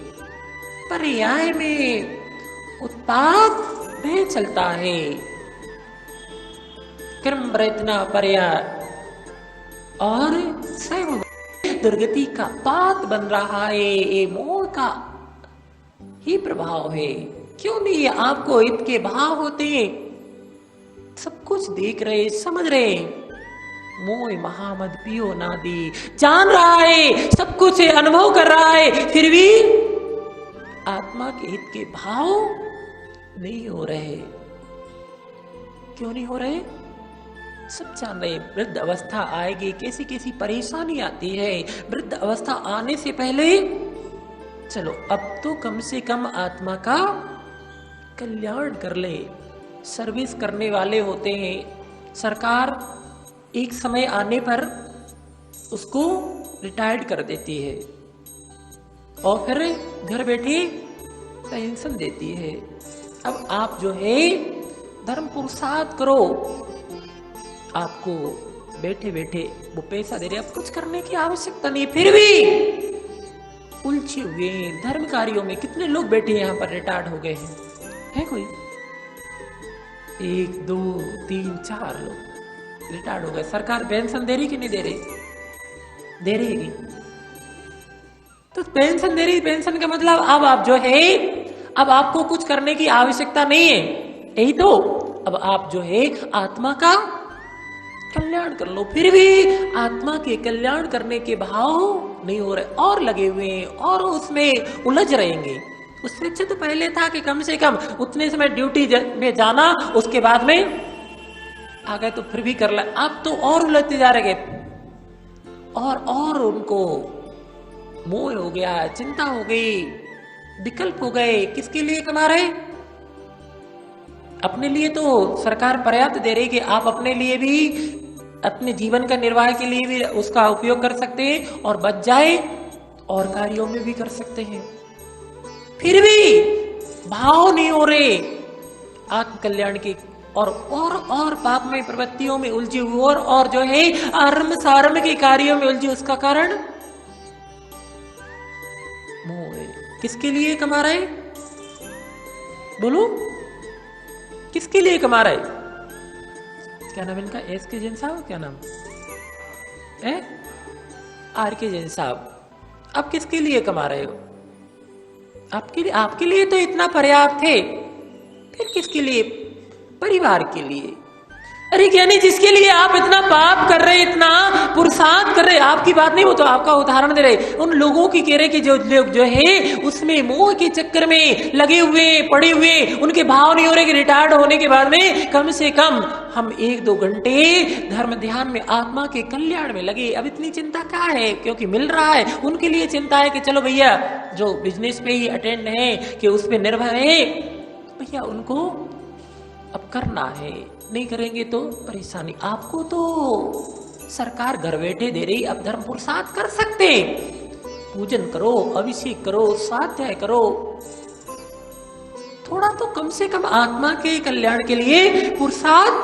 पर्याय में उत्पाद में चलता है, कर्म प्रयत्न पर्याय और स्वयं दुर्गति का पात बन रहा है। ये मोह का ही प्रभाव है। क्यों नहीं? आपको हित के भाव होते, सब कुछ देख रहे, समझ रहे, मोह महामद पियो नादी, जान रहा है, सब कुछ अनुभव कर रहा है, फिर भी आत्मा के हित के भाव नहीं हो रहे। क्यों नहीं हो रहे? सब जान रहे वृद्ध अवस्था आएगी, कैसी कैसी परेशानी आती है। वृद्ध अवस्था आने से पहले चलो अब तो कम से कम आत्मा का कल्याण कर ले। सर्विस करने वाले होते हैं, सरकार एक समय आने पर उसको रिटायर्ड कर देती है और फिर घर बैठे पेंशन देती है। अब आप जो है धर्म पुरुषार्थ करो, आपको बैठे बैठे वो पैसा दे रहे, अब कुछ करने की आवश्यकता नहीं, फिर भी उलझे हुए धर्म कार्यों में। कितने लोग बैठे यहाँ पर रिटायर्ड हो गए हैं, है कोई? 1 2 3 4 लोग रिटायर्ड हो गए। सरकार पेंशन दे रही कि नहीं दे रही? दे रही है। तो पेंशन दे रही, पेंशन का मतलब अब आप जो है अब आपको कुछ करने की आवश्यकता नहीं है, यही तो। अब आप जो है आत्मा का कल्याण कर लो, फिर भी आत्मा के कल्याण करने के भाव नहीं हो रहे और लगे हुए हैं और उसमें उलझ रहेंगे। उससे अच्छा तो पहले था कि कम से कम उतने समय ड्यूटी में जाना, उसके बाद में आ गए तो फिर भी कर ला। अब तो और उलझते जा रहे और उनको मोह हो गया, चिंता हो गई, विकल्प हो गए। किसके लिए कमा रहे? अपने लिए तो सरकार पर्याप्त दे रही कि आप अपने लिए भी, अपने जीवन का निर्वाह के लिए भी उसका उपयोग कर सकते हैं और बच जाए और कार्यों में भी कर सकते हैं, फिर भी भाव नहीं हो रहे आत्म कल्याण के और पापमय प्रवृत्तियों में उलझे हुए और जो है आरंभ सारंभ के कार्यों में उलझे। उसका कारण मोह है। किसके लिए कमा रहे? बोलो, किसके लिए कमा रहे? क्या नाम इनका? एस के जैन साहब, क्या नाम है? आर के जैन साहब। अब किसके लिए कमा रहे हो? आपके लिए तो इतना पर्याप्त है, फिर किसके लिए? परिवार के लिए। अरे ज्ञानी, जिसके लिए आप इतना पाप कर रहे, इतना पुरुषार्थ कर रहे, आपकी बात नहीं, वो तो आपका उदाहरण दे रहे, उन लोगों की कह रहे कि जो लोग जो है उसमें मोह के चक्कर में लगे हुए पड़े हुए, उनके भाव नहीं हो रहे कि रिटायर्ड होने के बाद में कम से कम हम 1-2 घंटे धर्म ध्यान में आत्मा के कल्याण में लगे। अब इतनी चिंता क्या है, क्योंकि मिल रहा है। उनके लिए चिंता है कि चलो भैया जो बिजनेस पे ही अटेंड है कि उस पर निर्भर है, भैया उनको अब करना है, नहीं करेंगे तो परेशानी। आपको तो सरकार घर बैठे दे रही, अब धर्म पुरुषार्थ कर सकते, पूजन करो, अभिषेक करो, स्वाध्याय करो, थोड़ा तो कम से कम आत्मा के कल्याण के लिए पुरुषार्थ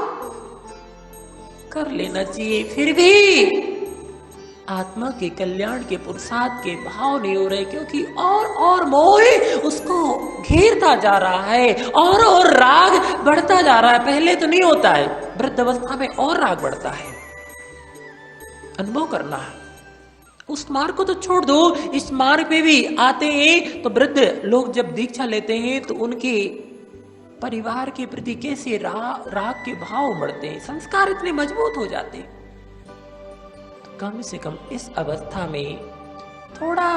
कर लेना चाहिए। फिर भी आत्मा के कल्याण के पुरुषार्थ के भाव नहीं हो रहे, क्योंकि और मोह उसको घेरता जा रहा है और राग बढ़ता जा रहा है। पहले तो नहीं होता है, वृद्ध अवस्था में और राग बढ़ता है। अनुभव करना है। उस मार्ग को तो छोड़ दो, इस मार्ग पे भी आते हैं तो वृद्ध लोग जब दीक्षा लेते हैं तो उनके परिवार के प्रति कैसे राग के भाव बढ़ते हैं, संस्कार इतने मजबूत हो जाते हैं। कम से कम इस अवस्था में थोड़ा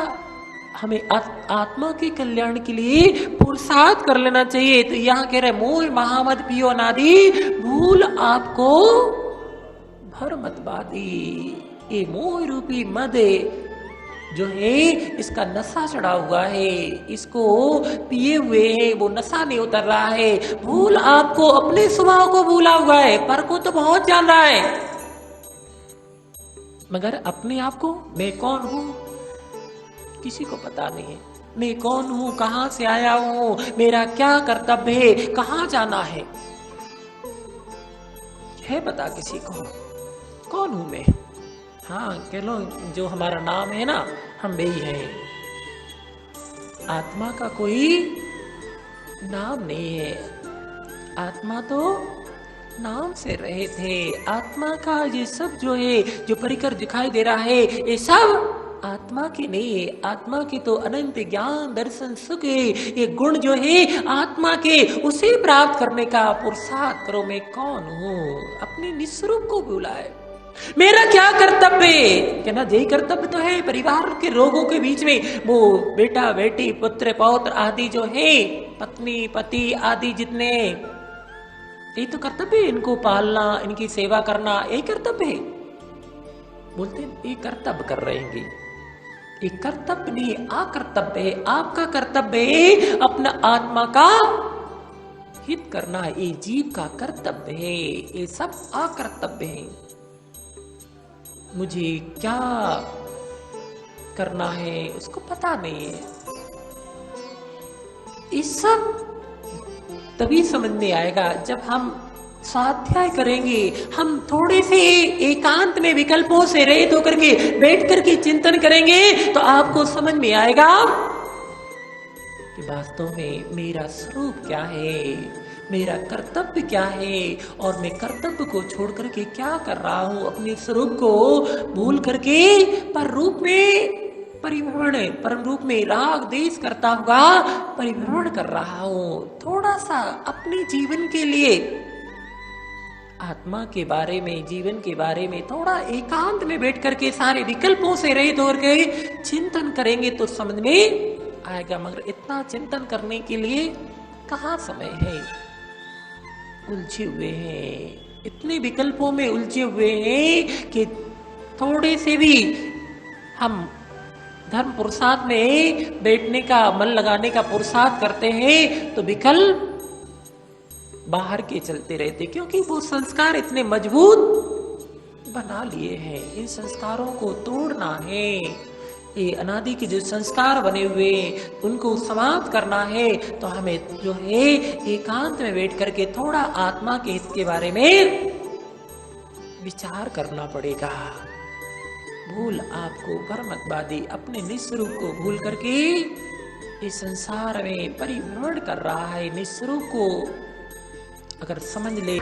हमें आत्मा के कल्याण के लिए पुरुषार्थ कर लेना चाहिए। तो यहाँ कह रहे मोह महामद पियो नादी, भूल आपको भर मत बादी। ये मोह रूपी मद जो है इसका नशा चढ़ा हुआ है, इसको पिए हुए है, वो नशा नहीं उतर रहा है। भूल आपको अपने स्वभाव को भूला हुआ है, पर को तो बहुत जान रहा है, मगर अपने आप को मैं कौन हूं किसी को पता नहीं है। मैं कौन हूं, कहां से आया हूं, मेरा क्या कर्तव्य है, कहां जाना है पता किसी को? कौन हूं मैं? हाँ कह लो, जो हमारा नाम है ना, हम वही हैं। आत्मा का कोई नाम नहीं है, आत्मा तो नाम से रहे थे। आत्मा का ये सब जो है, जो परिकर दिखाई दे रहा है, ये सब आत्मा की नहीं है। आत्मा की तो अनंत ज्ञान दर्शन सुख है। ये गुण जो है आत्मा के, उसे प्राप्त करने का पुरुषार्थ करो। मैं कौन हूँ, अपने निस्वरूप को भूलाए। मेरा क्या कर्तव्य है? कहना यही कर्तव्य तो है। परिवार के लोगों के बीच में वो बेटा बेटी पुत्र पौत्र आदि जो है, पत्नी पति आदि जितने यही तो कर्तव्य है, इनको पालना, इनकी सेवा करना, यही कर्तव्य है। बोलते हैं ये कर्तव्य कर रहे हैं, ये कर्तव्य नहीं, अकर्तव्य है। आपका कर्तव्य है अपना आत्मा का हित करना, ये जीव का कर्तव्य है, ये सब अकर्तव्य है। मुझे क्या करना है उसको पता नहीं है। ये सब तभी समझ में आएगा जब हम स्वाध्याय करेंगे, हम थोड़े से एकांत में विकल्पों से रहित होकर के बैठ करके चिंतन करेंगे, तो आपको समझ में आएगा कि वास्तव में मेरा स्वरूप क्या है, मेरा कर्तव्य क्या है, और मैं कर्तव्य को छोड़ करके क्या कर रहा हूं, अपने स्वरूप को भूल करके पर रूप में परिभ्रमण, परम रूप में राग देश करता हुआ परिभ्रमण कर रहा हूं। थोड़ा सा अपने जीवन के लिए, आत्मा के बारे में, जीवन के बारे में थोड़ा एकांत में बैठ करके सारे विकल्पों से रहित होकर के चिंतन करेंगे तो समझ में आएगा। मगर इतना चिंतन करने के लिए कहाँ समय है, उलझे हुए हैं, इतने विकल्पों में उलझे हुए हैं कि थोड़े से भी हम धर्म पुरुषार्थ में बैठने का, मन लगाने का पुरुषार्थ करते हैं तो विकल्प बाहर के चलते रहते, क्योंकि वो संस्कार इतने मजबूत बना लिए हैं। इन संस्कारों को तोड़ना है, ये अनादि के जो संस्कार बने हुए उनको समाप्त करना है। तो हमें जो है एकांत में बैठ करके थोड़ा आत्मा के हित के बारे में विचार करना पड़ेगा। भूल आपको परमतवादी अपने निस्वरूप को भूल करके इस संसार में परिभ्रमण कर रहा है। निस्वरूप को अगर समझ ले